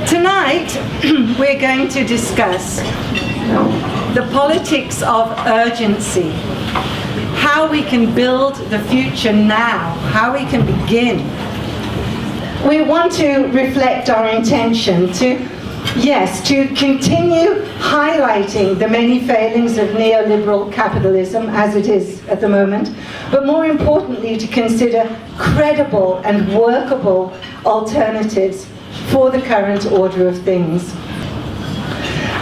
Tonight, we're going to discuss the politics of urgency, how we can build the future now, how we can begin. We want to reflect our intention to continue highlighting the many failings of neoliberal capitalism as it is at the moment, but more importantly to consider credible and workable alternatives for the current order of things.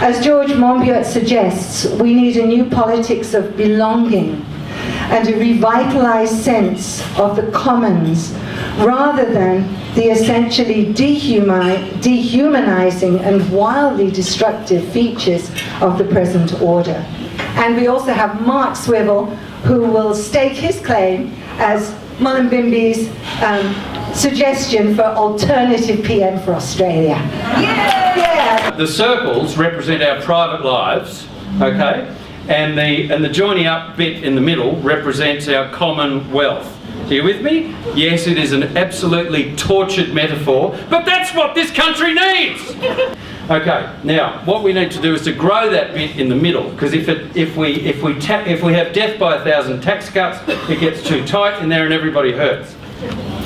As George Monbiot suggests, we need a new politics of belonging and a revitalized sense of the commons, rather than the essentially dehumanizing and wildly destructive features of the present order. And we also have Mark Swivel, who will stake his claim as Mullumbimby's suggestion for alternative PM for Australia. Yeah. The circles represent our private lives, okay? And the joining up bit in the middle represents our common wealth. Are you with me? Yes, it is an absolutely tortured metaphor, but that's what this country needs! Okay, now what we need to do is to grow that bit in the middle, because if we have death by 1,000 tax cuts, it gets too tight in there and everybody hurts.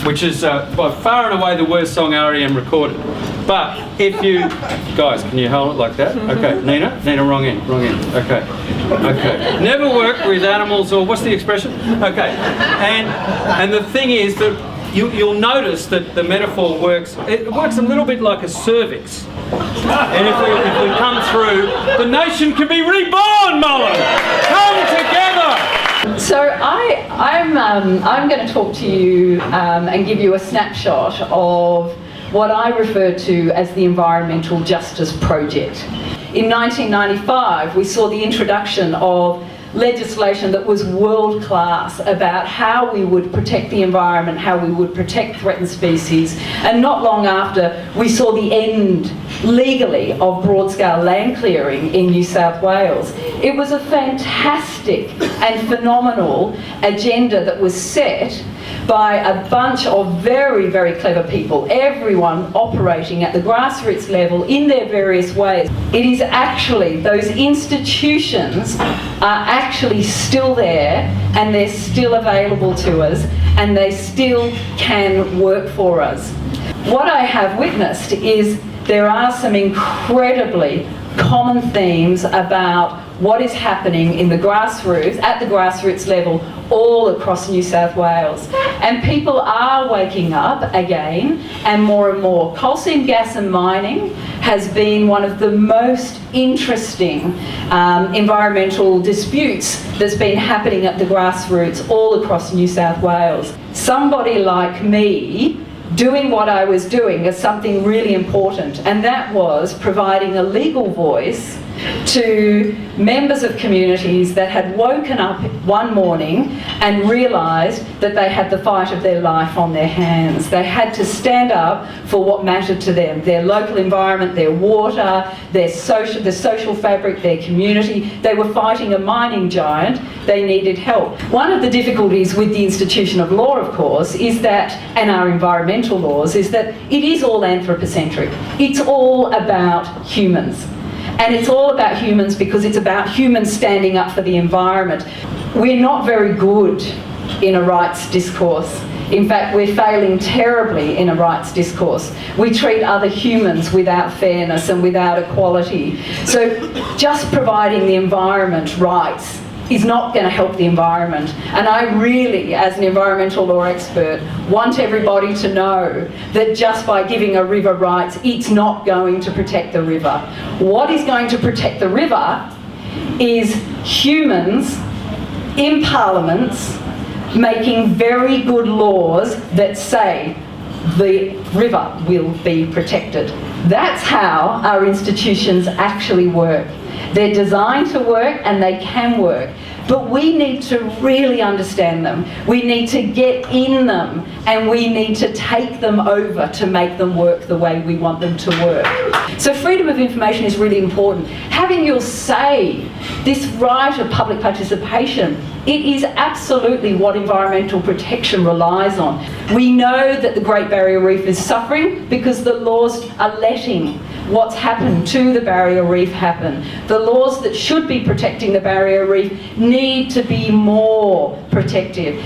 Which is by far and away the worst song REM recorded. But if you... Guys, can you hold it like that? Okay, Nina, wrong end, okay. Never work with animals, or what's the expression? Okay, and the thing is that you'll notice that the metaphor works, it works a little bit like a cervix. And if we come through, the nation can be reborn, Mullen! Come together! So I'm going to talk to you and give you a snapshot of what I refer to as the Environmental Justice Project. In 1995, we saw the introduction of legislation that was world-class about how we would protect the environment, how we would protect threatened species, and not long after we saw the end, legally, of broad-scale land clearing in New South Wales. It was a fantastic and phenomenal agenda that was set by a bunch of very, very clever people, everyone operating at the grassroots level in their various ways. It is actually, those institutions are actually still there, and they're still available to us, and they still can work for us. What I have witnessed is there are some incredibly common themes about what is happening in the grassroots, at the grassroots level, all across New South Wales. And people are waking up again, and more. Coal seam gas and mining has been one of the most interesting environmental disputes that's been happening at the grassroots all across New South Wales. Somebody like me doing what I was doing is something really important, and that was providing a legal voice to members of communities that had woken up one morning and realised that they had the fight of their life on their hands. They had to stand up for what mattered to them, their local environment, their water, the social fabric, their community. They were fighting a mining giant. They needed help. One of the difficulties with the institution of law, of course, is that, and our environmental laws, is that it is all anthropocentric. It's all about humans. And it's all about humans because it's about humans standing up for the environment. We're not very good in a rights discourse. In fact, we're failing terribly in a rights discourse. We treat other humans without fairness and without equality. So just providing the environment rights is not going to help the environment. And I really, as an environmental law expert, want everybody to know that just by giving a river rights, it's not going to protect the river. What is going to protect the river is humans in parliaments making very good laws that say the river will be protected. That's how our institutions actually work. They're designed to work, and they can work. But we need to really understand them. We need to get in them, and we need to take them over to make them work the way we want them to work. So freedom of information is really important. Having your say, this right of public participation, it is absolutely what environmental protection relies on. We know that the Great Barrier Reef is suffering because the laws are letting what's happened to the barrier reef happen. The laws that should be protecting the barrier reef need to be more protective.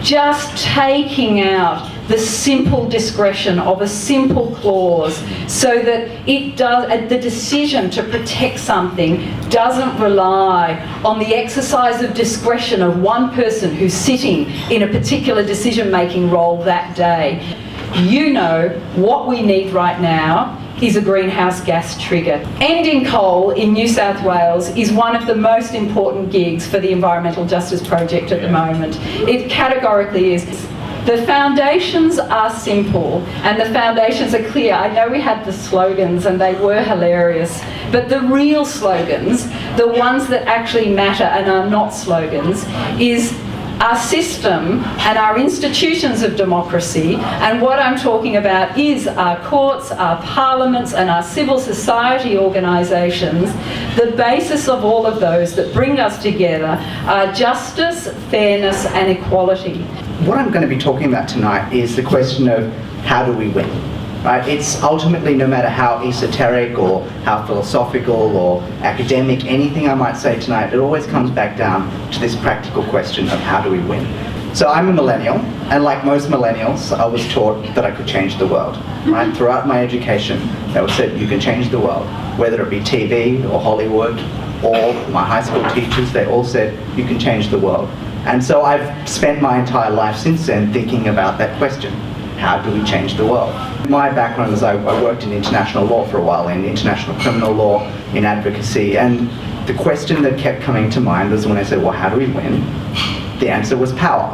Just taking out the simple discretion of a simple clause so that it does, the decision to protect something doesn't rely on the exercise of discretion of one person who's sitting in a particular decision-making role that day. You know, what we need right now is a greenhouse gas trigger. Ending coal in New South Wales is one of the most important gigs for the Environmental Justice Project at the moment. It categorically is. The foundations are simple and the foundations are clear. I know we had the slogans and they were hilarious, but the real slogans, the ones that actually matter and are not slogans, is our system and our institutions of democracy, and what I'm talking about is our courts, our parliaments and our civil society organisations. The basis of all of those that bring us together are justice, fairness and equality. What I'm going to be talking about tonight is the question of how do we win? Right? It's ultimately, no matter how esoteric or how philosophical or academic, anything I might say tonight, it always comes back down to this practical question of how do we win? So I'm a millennial, and like most millennials, I was taught that I could change the world. Right? Throughout my education, they were said you can change the world, whether it be TV or Hollywood or my high school teachers, they all said you can change the world. And so I've spent my entire life since then thinking about that question. How do we change the world? My background is I worked in international law for a while, in international criminal law, in advocacy, and the question that kept coming to mind was when I said, well, how do we win? The answer was power.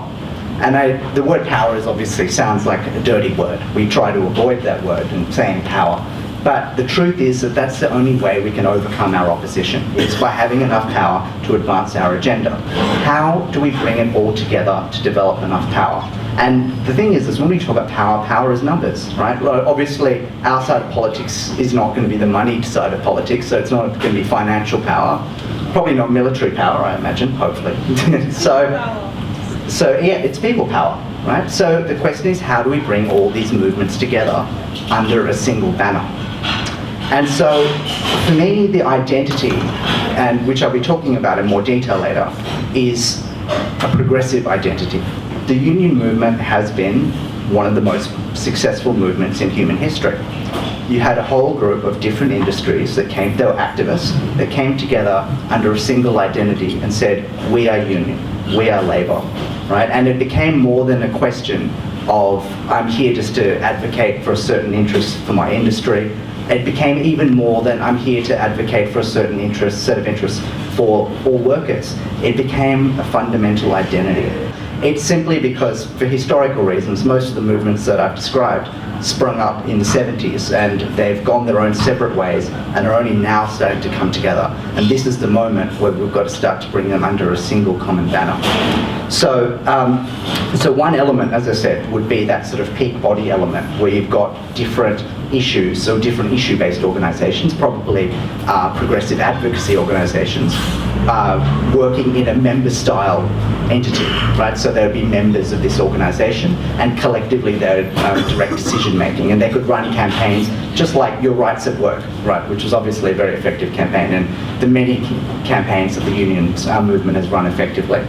And the word power is obviously sounds like a dirty word. We try to avoid that word and saying power. But the truth is that that's the only way we can overcome our opposition. It's by having enough power to advance our agenda. How do we bring it all together to develop enough power? And the thing is when we talk about power, power is numbers, right? Obviously, our side of politics is not going to be the moneyed side of politics, so it's not going to be financial power. Probably not military power, I imagine, hopefully. So yeah, it's people power, right? So the question is, how do we bring all these movements together under a single banner? And so, for me, the identity, and which I'll be talking about in more detail later, is a progressive identity. The union movement has been one of the most successful movements in human history. You had a whole group of different industries they were activists, that came together under a single identity and said, we are union, we are labour, right? And it became more than a question of, I'm here just to advocate for a certain interest for my industry. It became even more than I'm here to advocate for a certain set of interests for all workers. It became a fundamental identity. It's simply because, for historical reasons, most of the movements that I've described sprung up in the 70s and they've gone their own separate ways and are only now starting to come together. And this is the moment where we've got to start to bring them under a single common banner. So one element, as I said, would be that sort of peak body element where you've got different issues, so different issue-based organisations, probably progressive advocacy organisations, working in a member-style entity, right? So there would be members of this organisation, and collectively they're direct decision-making, and they could run campaigns just like Your Rights at Work, right? Which was obviously a very effective campaign, and the many campaigns that the unions movement has run effectively.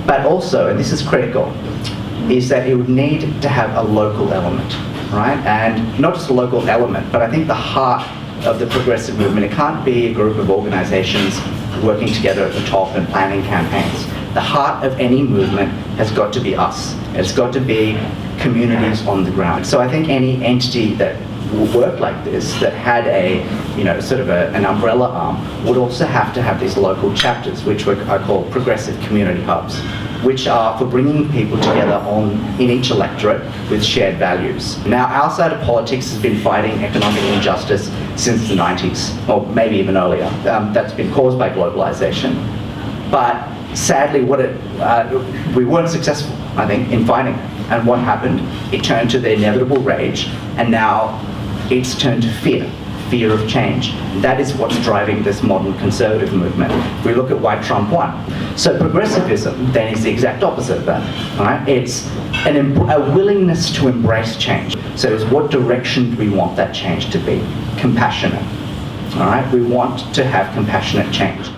But also, and this is critical, is that it would need to have a local element, right? And not just a local element, but I think the heart of the progressive movement, it can't be a group of organisations working together at the top and planning campaigns. The heart of any movement has got to be us. It's got to be communities on the ground. So I think any entity that will work like this, that had a, sort of an umbrella arm, would also have to have these local chapters, which I call progressive community hubs, which are for bringing people together in each electorate with shared values. Now, our side of politics has been fighting economic injustice since the 90s, or maybe even earlier. That's been caused by globalization. But sadly, we weren't successful, I think, in fighting it. And what happened? It turned to the inevitable rage, and now it's turned to fear of change. That is what's driving this modern conservative movement. If we look at why Trump won. So progressivism then is the exact opposite of that, right? It's a willingness to embrace change. So it's what direction do we want that change to be? Compassionate, All right, we want to have compassionate change.